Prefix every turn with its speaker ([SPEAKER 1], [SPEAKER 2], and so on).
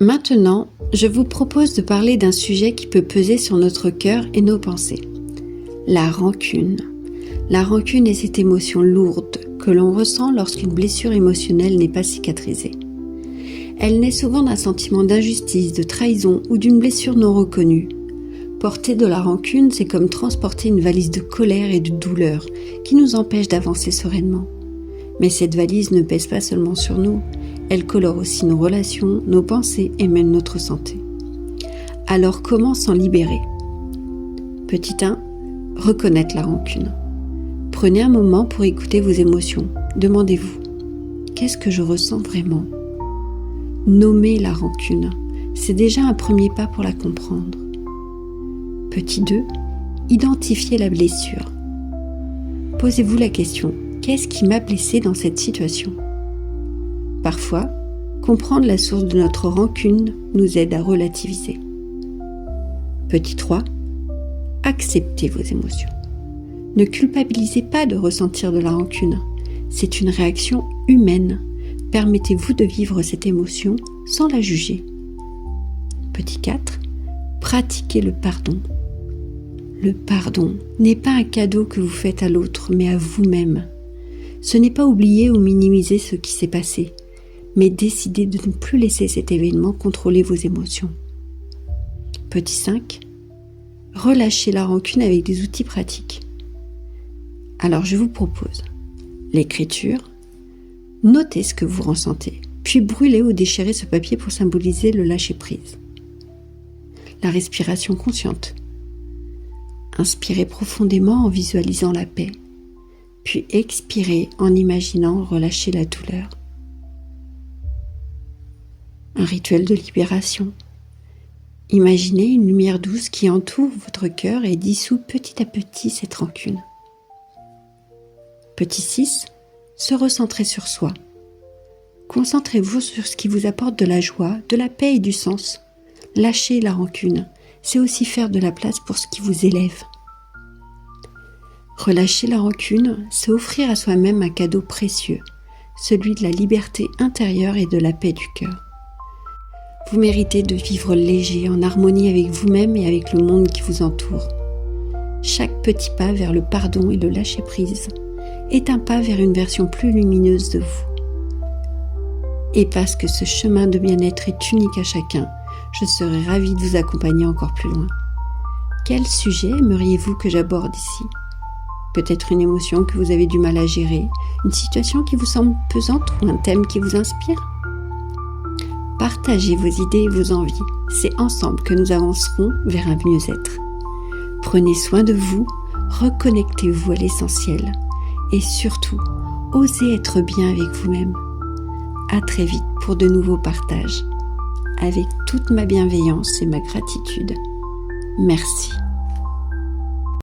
[SPEAKER 1] Maintenant, je vous propose de parler d'un sujet qui peut peser sur notre cœur et nos pensées. La rancune. La rancune est cette émotion lourde que l'on ressent lorsqu'une blessure émotionnelle n'est pas cicatrisée. Elle naît souvent d'un sentiment d'injustice, de trahison ou d'une blessure non reconnue. Porter de la rancune, c'est comme transporter une valise de colère et de douleur qui nous empêche d'avancer sereinement. Mais cette valise ne pèse pas seulement sur nous, elle colore aussi nos relations, nos pensées et même notre santé. Alors comment s'en libérer ? Petit 1, reconnaître la rancune. Prenez un moment pour écouter vos émotions. Demandez-vous, qu'est-ce que je ressens vraiment ? Nommez la rancune, c'est déjà un premier pas pour la comprendre. Petit 2, identifiez la blessure. Posez-vous la question, qu'est-ce qui m'a blessé dans cette situation ? Parfois, comprendre la source de notre rancune nous aide à relativiser. Petit 3, acceptez vos émotions. Ne culpabilisez pas de ressentir de la rancune. C'est une réaction humaine. Permettez-vous de vivre cette émotion sans la juger. Petit 4, pratiquez le pardon. Le pardon n'est pas un cadeau que vous faites à l'autre, mais à vous-même. Ce n'est pas oublier ou minimiser ce qui s'est passé, mais décider de ne plus laisser cet événement contrôler vos émotions. Petit 5, relâchez la rancune avec des outils pratiques. Alors je vous propose l'écriture, notez ce que vous ressentez, puis brûlez ou déchirez ce papier pour symboliser le lâcher-prise. La respiration consciente. Inspirez profondément en visualisant la paix, puis expirez en imaginant relâcher la douleur. Un rituel de libération. Imaginez une lumière douce qui entoure votre cœur et dissout petit à petit cette rancune. Petit 6, se recentrer sur soi. Concentrez-vous sur ce qui vous apporte de la joie, de la paix et du sens. Lâchez la rancune, c'est aussi faire de la place pour ce qui vous élève. Relâcher la rancune, c'est offrir à soi-même un cadeau précieux, celui de la liberté intérieure et de la paix du cœur. Vous méritez de vivre léger, en harmonie avec vous-même et avec le monde qui vous entoure. Chaque petit pas vers le pardon et le lâcher-prise est un pas vers une version plus lumineuse de vous. Et parce que ce chemin de bien-être est unique à chacun, je serai ravie de vous accompagner encore plus loin. Quel sujet aimeriez-vous que j'aborde ici ? Peut-être une émotion que vous avez du mal à gérer, une situation qui vous semble pesante ou un thème qui vous inspire ? Partagez vos idées et vos envies. C'est ensemble que nous avancerons vers un mieux-être. Prenez soin de vous, reconnectez-vous à l'essentiel et surtout, osez être bien avec vous-même. À très vite pour de nouveaux partages. Avec toute ma bienveillance et ma gratitude. Merci.